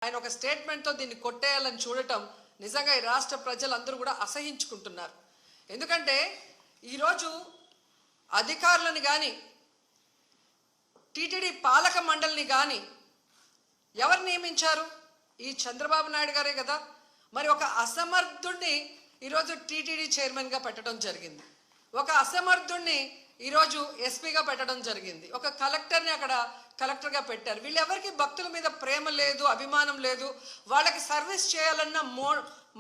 ఆయన ఒక స్టేట్మెంట్తో దీన్ని కొట్టేయాలని చూడటం నిజంగా ఈ రాష్ట్ర ప్రజలందరూ కూడా అసహించుకుంటున్నారు. ఎందుకంటే ఈరోజు అధికారులను కానీ టీటీడీ పాలక మండలిని కానీ ఎవరు నియమించారు? ఈ చంద్రబాబు నాయుడు గారే కదా. మరి ఒక అసమర్థుడిని ఈరోజు టీటీడీ చైర్మన్గా పెట్టడం జరిగింది, ఒక అసమర్థుడిని ఈరోజు ఎస్పీగా పెట్టడం జరిగింది, ఒక కలెక్టర్ని అక్కడ కలెక్టర్గా పెట్టారు. వీళ్ళెవరికి భక్తుల మీద ప్రేమ లేదు, అభిమానం లేదు, వాళ్ళకి సర్వీస్ చేయాలన్న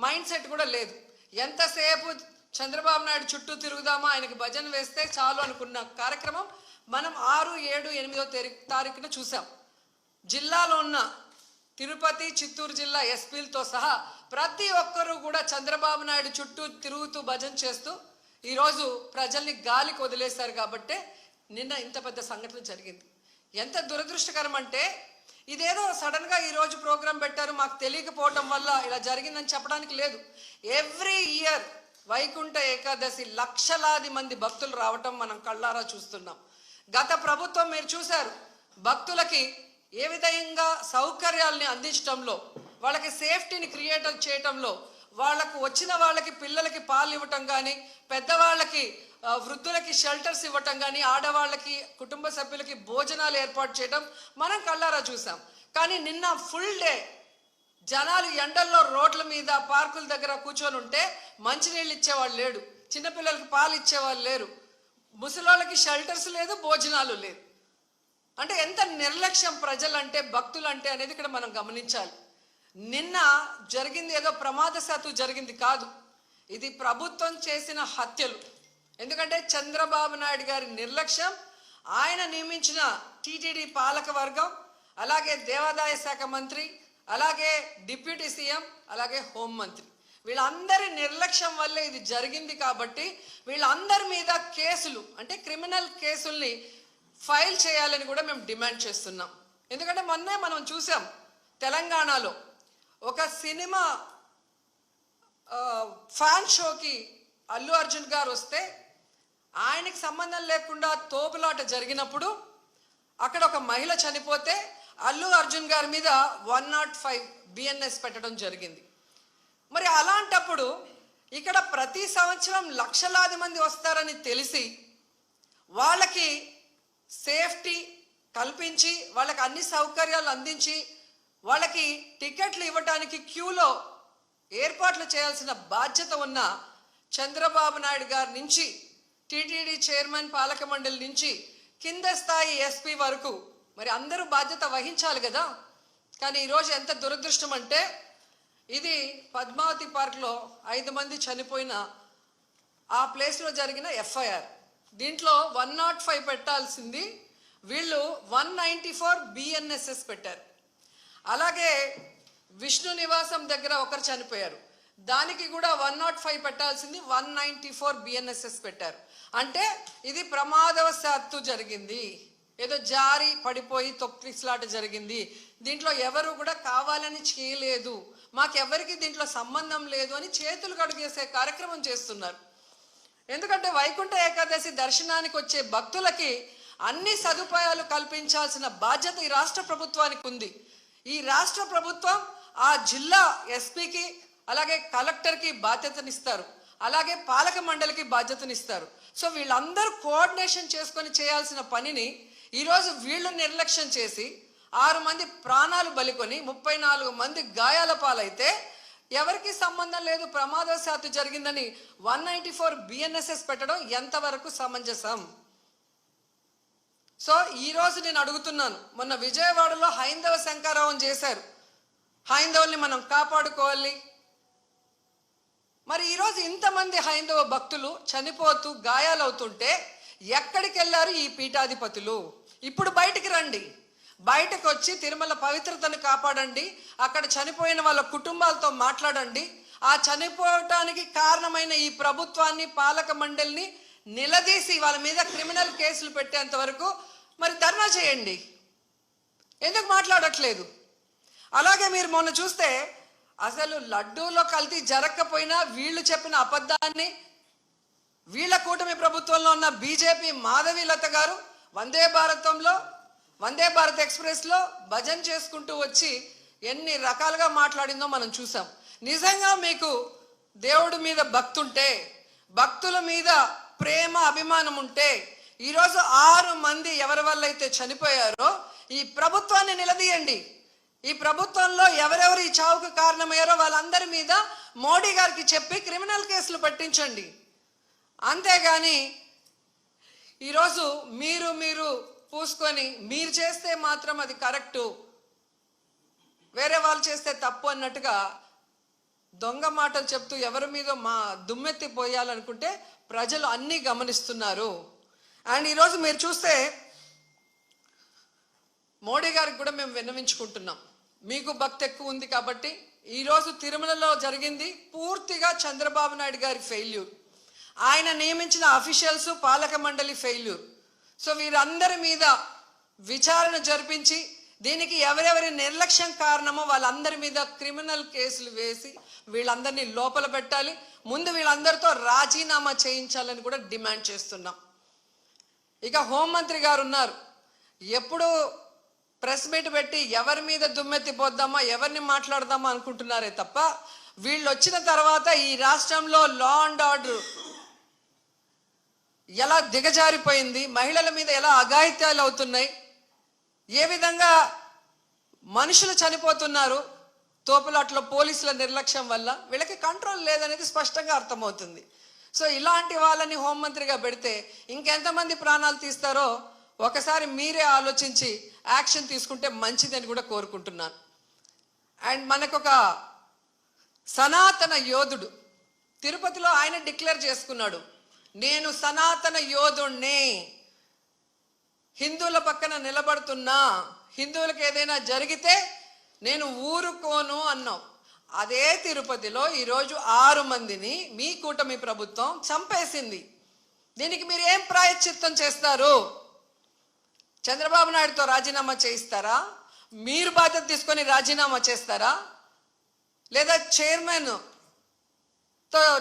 మైండ్ సెట్ కూడా లేదు. ఎంతసేపు చంద్రబాబు నాయుడు చుట్టూ తిరుగుదామా, ఆయనకి భజన వేస్తే చాలు అనుకున్న కార్యక్రమం మనం 6, 7, 8వ తారీఖున చూసాం. జిల్లాలో ఉన్న తిరుపతి, చిత్తూరు జిల్లా ఎస్పీలతో సహా ప్రతి ఒక్కరూ కూడా చంద్రబాబు నాయుడు చుట్టూ తిరుగుతూ భజన చేస్తూ ఈరోజు ప్రజల్ని గాలికి వదిలేశారు. కాబట్టే నిన్న ఇంత పెద్ద సంఘటన జరిగింది. ఎంత దురదృష్టకరం అంటే ఇదేదో సడన్గా ఈరోజు ప్రోగ్రాం పెట్టారు, మాకు తెలియకపోవటం వల్ల ఇలా జరిగిందని చెప్పడానికి లేదు. ఎవ్రీ ఇయర్ వైకుంఠ ఏకాదశి లక్షలాది మంది భక్తులు రావటం మనం కళ్ళారా చూస్తున్నాం. గత ప్రభుత్వం మీరు చూశారు, భక్తులకి ఏ విధంగా సౌకర్యాలని అందించడంలో, వాళ్ళకి సేఫ్టీని క్రియేట్ చేయటంలో, వాళ్ళకు వచ్చిన వాళ్ళకి పిల్లలకి పాలు ఇవ్వటం కానీ, పెద్దవాళ్ళకి వృద్ధులకి షెల్టర్స్ ఇవ్వటం కానీ, ఆడవాళ్ళకి కుటుంబ సభ్యులకి భోజనాలు ఏర్పాటు చేయడం మనం కళ్ళారా చూసాం. కానీ నిన్న ఫుల్ డే జనాలు ఎండల్లో రోడ్ల మీద పార్కుల దగ్గర కూర్చొని ఉంటే మంచినీళ్ళు ఇచ్చేవాళ్ళు లేడు, చిన్నపిల్లలకి పాలు ఇచ్చేవాళ్ళు లేరు, ముసలోళ్ళకి షెల్టర్స్ లేదు, భోజనాలు లేదు. అంటే ఎంత నిర్లక్ష్యం ప్రజలంటే, భక్తులంటే అనేది ఇక్కడ మనం గమనించాలి. నిన్న జరిగింది ఏదో ప్రమాదశాత్తు జరిగింది కాదు, ఇది ప్రభుత్వం చేసిన హత్యలు. ఎందుకంటే చంద్రబాబు నాయుడు గారి నిర్లక్ష్యం, ఆయన నియమించిన టీటీడీ పాలక వర్గం, అలాగే దేవాదాయ శాఖ మంత్రి, అలాగే డిప్యూటీ సీఎం, అలాగే హోంమంత్రి, వీళ్ళందరి నిర్లక్ష్యం వల్లే ఇది జరిగింది. కాబట్టి వీళ్ళందరి మీద కేసులు, అంటే క్రిమినల్ కేసుల్ని ఫైల్ చేయాలని కూడా మేము డిమాండ్ చేస్తున్నాం. ఎందుకంటే మొన్నే మనం చూసాం, తెలంగాణలో ఒక సినిమా ఫ్యాన్ షోకి అల్లు అర్జున్ గారు వస్తే ఆయనకి సంబంధం లేకుండా తోపులాట జరిగినప్పుడు అక్కడ ఒక మహిళ చనిపోతే అల్లు అర్జున్ గారి మీద 105 BNS పెట్టడం జరిగింది. మరి అలాంటప్పుడు ఇక్కడ ప్రతి సంవత్సరం లక్షలాది మంది వస్తారని తెలిసి వాళ్ళకి సేఫ్టీ కల్పించి, వాళ్ళకి అన్ని సౌకర్యాలు అందించి, వాళ్ళకి టికెట్లు ఇవ్వడానికి క్యూలో ఏర్పాట్లు చేయాల్సిన బాధ్యత ఉన్న చంద్రబాబు నాయుడు గారి నుంచి, టీటీడీ చైర్మన్, పాలక మండలి నుంచి కింద స్థాయి ఎస్పీ వరకు మరి అందరూ బాధ్యత వహించాలి కదా. కానీ ఈరోజు ఎంత దురదృష్టం అంటే, ఇది పద్మావతి పార్క్లో 5 మంది చనిపోయిన ఆ ప్లేస్లో జరిగిన FIR. దీంట్లో 105 పెట్టాల్సింది వీళ్ళు 194 BNSS పెట్టారు. అలాగే విష్ణు నివాసం దగ్గర ఒకరు చనిపోయారు, దానికి కూడా 105 పెట్టాల్సింది 194 BNSS పెట్టారు. అంటే ఇది ప్రమాదవశాత్తు జరిగింది, ఏదో జారి పడిపోయి తొక్కిసలాట జరిగింది, దీంట్లో ఎవరు కూడా కావాలని చేయలేదు, మాకెవరికి దీంట్లో సంబంధం లేదు అని చేతులు కడుగేసే కార్యక్రమం చేస్తున్నారు. ఎందుకంటే వైకుంఠ ఏకాదశి దర్శనానికి వచ్చే భక్తులకి అన్ని సదుపాయాలు కల్పించాల్సిన బాధ్యత ఈ రాష్ట్ర ప్రభుత్వానికి ఉంది. ఈ రాష్ట్ర ప్రభుత్వం ఆ జిల్లా ఎస్పీకి, అలాగే కలెక్టర్కి బాధ్యతనిస్తారు, అలాగే పాలక మండలికి బాధ్యతనిస్తారు. సో వీళ్ళందరూ కోఆర్డినేషన్ చేసుకొని చేయాల్సిన పనిని ఈరోజు వీళ్ళు నిర్లక్ష్యం చేసి 6 మంది ప్రాణాలు బలికొని 34 మంది గాయాల పాలైతే ఎవరికి సంబంధం లేదు, ప్రమాదవశాత్తు జరిగిందని 194 BNSS పెట్టడం ఎంతవరకు సమంజసం? సో ఈరోజు నేను అడుగుతున్నాను, మొన్న విజయవాడలో హైందవ శంకారావం చేశారు, హైందవుల్ని మనం కాపాడుకోవాలి. మరి ఈరోజు ఇంతమంది హైందవ భక్తులు చనిపోతూ గాయాలవుతుంటే ఎక్కడికి వెళ్ళారు ఈ పీఠాధిపతులు? ఇప్పుడు బయటికి రండి, బయటకు వచ్చి తిరుమల పవిత్రతను కాపాడండి, అక్కడ చనిపోయిన వాళ్ళ కుటుంబాలతో మాట్లాడండి, ఆ చనిపోవటానికి కారణమైన ఈ ప్రభుత్వాన్ని, పాలక మండలిని నిలదీసి వాళ్ళ మీద క్రిమినల్ కేసులు పెట్టేంత వరకు మరి ధర్నా చేయండి. ఎందుకు మాట్లాడట్లేదు? అలాగే మీరు మొన్న చూస్తే అసలు లడ్డూలో కల్తీ జరగకపోయినా వీళ్ళు చెప్పిన అబద్ధాన్ని వీళ్ళ కూటమి ప్రభుత్వంలో ఉన్న బీజేపీ మాధవీలత గారు వందే భారత్ ఎక్స్ప్రెస్లో భజన చేసుకుంటూ వచ్చి ఎన్ని రకాలుగా మాట్లాడిందో మనం చూసాం. నిజంగా మీకు దేవుడి మీద భక్తి ఉంటే, భక్తుల మీద ప్రేమ అభిమానం ఉంటే, ఈరోజు 6 మంది ఎవరి వల్ల అయితే చనిపోయారో ఈ ప్రభుత్వాన్ని నిలదీయండి. ఈ ప్రభుత్వంలో ఎవరెవరు ఈ చావుకు కారణమయ్యారో వాళ్ళందరి మీద మోడీ గారికి చెప్పి క్రిమినల్ కేసులు పెట్టించండి. అంతేగాని ఈరోజు మీరు పూసుకొని మీరు చేస్తే మాత్రం అది కరెక్టు, వేరే వాళ్ళు చేస్తే తప్పు అన్నట్టుగా దొంగ మాటలు చెప్తూ ఎవరి మీద దుమ్మెత్తి పోయాలనుకుంటే ప్రజలు అన్నీ గమనిస్తున్నారు. అండ్ ఈరోజు మీరు చూస్తే మోడీ గారికి కూడా మేము విన్నవించుకుంటున్నాం. మీకు భక్తి ఎక్కువ ఉంది కాబట్టి ఈరోజు తిరుమలలో జరిగింది పూర్తిగా చంద్రబాబు నాయుడు గారి ఫెయిల్యూర్. ఆయన నియమించిన అఫీషియల్స్, పాలక మండలి ఫెయిల్యూర్. సో వీరందరి మీద విచారణ జరిపించి దీనికి ఎవరెవరి నిర్లక్ష్యం కారణమో వాళ్ళందరి మీద క్రిమినల్ కేసులు వేసి వీళ్ళందరినీ లోపల పెట్టాలి. ముందు వీళ్ళందరితో రాజీనామా చేయించాలని కూడా డిమాండ్ చేస్తున్నాం. ఇక హోంమంత్రి గారు ఉన్నారు. ఎప్పుడు ప్రెస్ మీట్ పెట్టి ఎవరి మీద దుమ్మెత్తిపోద్దామా, ఎవరిని మాట్లాడదామా అనుకుంటున్నారే తప్ప వీళ్ళు వచ్చిన తర్వాత ఈ రాష్ట్రంలో లా అండ్ ఆర్డర్ ఎలా దిగజారిపోయింది, మహిళల మీద ఎలా అఘాయిత్యాలు అవుతున్నాయి, ఏ విధంగా మనుషులు చనిపోతున్నారు తోపులాట్లో పోలీసుల నిర్లక్ష్యం వల్ల, వీళ్ళకి కంట్రోల్ లేదనేది స్పష్టంగా అర్థమవుతుంది. సో ఇలాంటి వాళ్ళని హోంమంత్రిగా పెడితే ఇంకెంతమంది ప్రాణాలు తీస్తారో ఒకసారి మీరే ఆలోచించి యాక్షన్ తీసుకుంటే మంచిదని కూడా కోరుకుంటున్నాను. అండ్ మనకొక సనాతన యోధుడు తిరుపతిలో ఆయన డిక్లేర్ చేసుకున్నాడు, నేను సనాతన యోధుణ్ణి, హిందువుల పక్కన నిలబడుతున్నా, హిందువులకు ఏదైనా జరిగితే నేను ఊరుకోను అన్నావు. అదే తిరుపతిలో ఈరోజు 6 మందిని మీ కూటమి ప్రభుత్వం చంపేసింది. దీనికి మీరు ఏం ప్రాయశ్చిత్తం చేస్తారు? చంద్రబాబు నాయుడుతో రాజీనామా చేయిస్తారా? మీరు బాధ్యత తీసుకొని రాజీనామా చేస్తారా? లేదా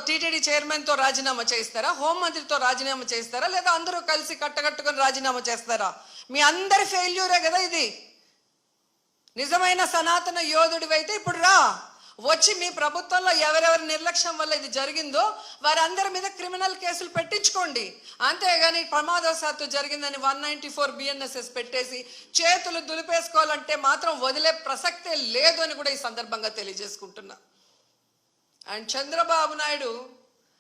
టీటీడీ చైర్మన్తో రాజీనామా చేయిస్తారా? హోంమంత్రితో రాజీనామా చేయిస్తారా? లేదా అందరూ కలిసి కట్టకట్టుకొని రాజీనామా చేస్తారా? మీ అందరి ఫెయిల్యూరే కదా ఇది. నిజమైన సనాతన యోధుడివైతే ఇప్పుడు రా, వచ్చి మీ ప్రభుత్వంలో ఎవరెవరి నిర్లక్ష్యం వల్ల ఇది జరిగిందో వారందరి మీద క్రిమినల్ కేసులు పెట్టించుకోండి. అంతేగాని ప్రమాదవశాత్తు జరిగిందని 194 BNSS పెట్టేసి చేతులు దులిపేసుకోవాలంటే మాత్రం వదిలే ప్రసక్తే లేదు అని కూడా ఈ సందర్భంగా తెలియజేసుకుంటున్నా. అండ్ చంద్రబాబు నాయుడు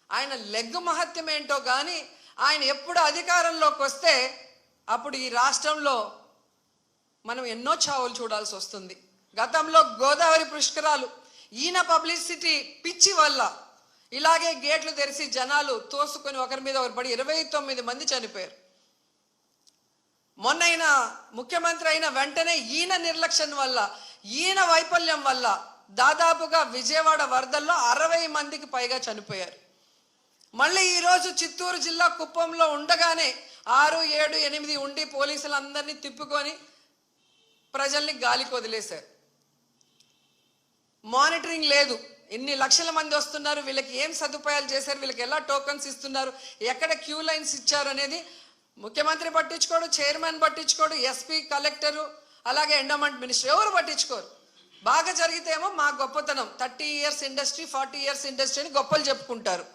ఆయన లెగ్గు మహత్యం ఏంటో కానీ ఆయన ఎప్పుడు అధికారంలోకి వస్తే అప్పుడు ఈ రాష్ట్రంలో మనం ఎన్నో చావులు చూడాల్సి వస్తుంది. గతంలో గోదావరి పుష్కరాలు ఈయన పబ్లిసిటీ పిచ్చి వల్ల ఇలాగే గేట్లు తెరిచి జనాలు తోసుకొని ఒకరి మీద ఒకరు పడి 29 మంది చనిపోయారు. మొన్న ముఖ్యమంత్రి అయిన వెంటనే ఈయన నిర్లక్ష్యం వల్ల, ఈయన వైఫల్యం వల్ల దాదాపుగా విజయవాడ వరదల్లో 60 మందికి పైగా చనిపోయారు. మళ్ళీ ఈరోజు చిత్తూరు జిల్లా కుప్పంలో ఉండగానే 6, 7, 8 ఉండి పోలీసులందరినీ తిప్పుకొని ప్రజల్ని గాలికి వదిలేశారు. మానిటరింగ్ లేదు. ఎన్ని లక్షల మంది వస్తున్నారు, వీళ్ళకి ఏం సదుపాయాలు చేశారు, వీళ్ళకి ఎలా టోకన్స్ ఇస్తున్నారు, ఎక్కడ క్యూ లైన్స్ ఇచ్చారు అనేది ముఖ్యమంత్రి పట్టించుకోడు, చైర్మన్ పట్టించుకోడు, ఎస్పీ, కలెక్టరు, అలాగే ఎండోమెంట్ మినిస్టర్ ఎవరు పట్టించుకోరు. బాగా జరిగితే ఏమో మా గొప్పతనం 30 years ఇండస్ట్రీ, 40 years ఇండస్ట్రీ అని గొప్పలు చెప్పుకుంటారు.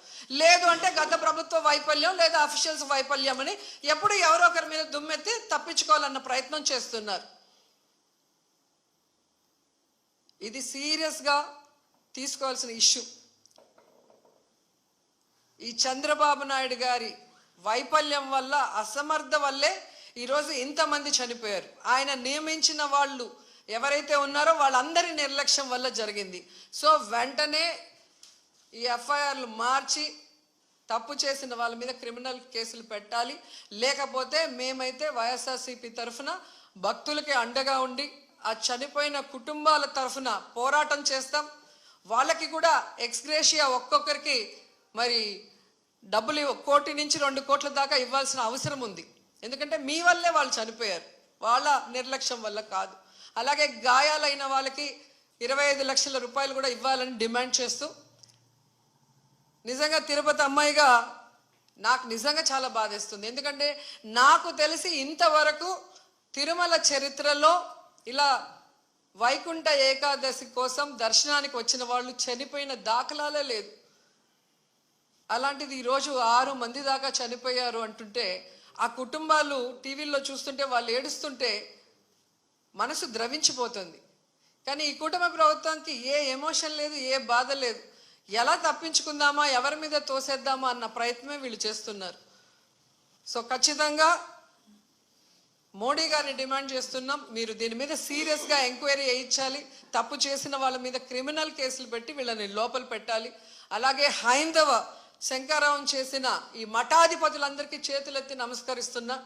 లేదు అంటే గత ప్రభుత్వ వైఫల్యం లేదా అఫీషియల్స్ వైఫల్యం అని ఎప్పుడు ఎవరో ఒకరి మీద దుమ్మెత్తి తప్పించుకోవాలన్న ప్రయత్నం చేస్తున్నారు. ఇది సీరియస్గా తీసుకోవాల్సిన ఇష్యూ. ఈ చంద్రబాబు నాయుడు గారి వైఫల్యం వల్ల, అసమర్థ వల్లే ఈరోజు ఇంతమంది చనిపోయారు. ఆయన నియమించిన వాళ్ళు ఎవరైతే ఉన్నారో వాళ్ళందరి నిర్లక్ష్యం వల్ల జరిగింది. సో వెంటనే ఈ ఎఫ్ఐఆర్లు మార్చి తప్పు చేసిన వాళ్ళ మీద క్రిమినల్ కేసులు పెట్టాలి. లేకపోతే మేమైతే వైఎస్ఆర్సీపీ తరఫున భక్తులకి అండగా ఉండి ఆ చనిపోయిన కుటుంబాల తరఫున పోరాటం చేస్తాం. వాళ్ళకి కూడా ఎక్స్గ్రేషియా ఒక్కొక్కరికి మరి డబ్బులు 1 కోటి నుంచి 2 కోట్ల దాకా ఇవ్వాల్సిన అవసరం ఉంది. ఎందుకంటే మీ వల్లే వాళ్ళు చనిపోయారు, వాళ్ళ నిర్లక్ష్యం వల్ల కాదు. అలాగే గాయాలైన వాళ్ళకి 25 లక్షల రూపాయలు కూడా ఇవ్వాలని డిమాండ్ చేస్తూ, నిజంగా తిరుపతి అమ్మాయిగా నాకు నిజంగా చాలా బాధేస్తుంది. ఎందుకంటే నాకు తెలిసి ఇంతవరకు తిరుమల చరిత్రలో ఇలా వైకుంఠ ఏకాదశి కోసం దర్శనానికి వచ్చిన వాళ్ళు చనిపోయిన దాఖలాలే లేదు. అలాంటిది ఈరోజు 6 మంది దాకా చనిపోయారు అంటుంటే ఆ కుటుంబాలు టీవీల్లో చూస్తుంటే వాళ్ళు ఏడుస్తుంటే మనసు ద్రవించిపోతుంది. కానీ ఈ కూటమి ప్రభుత్వానికి ఏ ఎమోషన్ లేదు, ఏ బాధ లేదు. ఎలా తప్పించుకుందామా, ఎవరి మీద తోసేద్దామా అన్న ప్రయత్నమే వీళ్ళు చేస్తున్నారు. సో ఖచ్చితంగా మోడీ గారిని డిమాండ్ చేస్తున్నాం, మీరు దీని మీద సీరియస్గా ఎంక్వైరీ చేయించాలి. తప్పు చేసిన వాళ్ళ మీద క్రిమినల్ కేసులు పెట్టి వీళ్ళని లోపల పెట్టాలి. అలాగే హైందవ శంకరావం చేసిన ఈ మఠాధిపతులందరికీ చేతులెత్తి నమస్కరిస్తున్నా.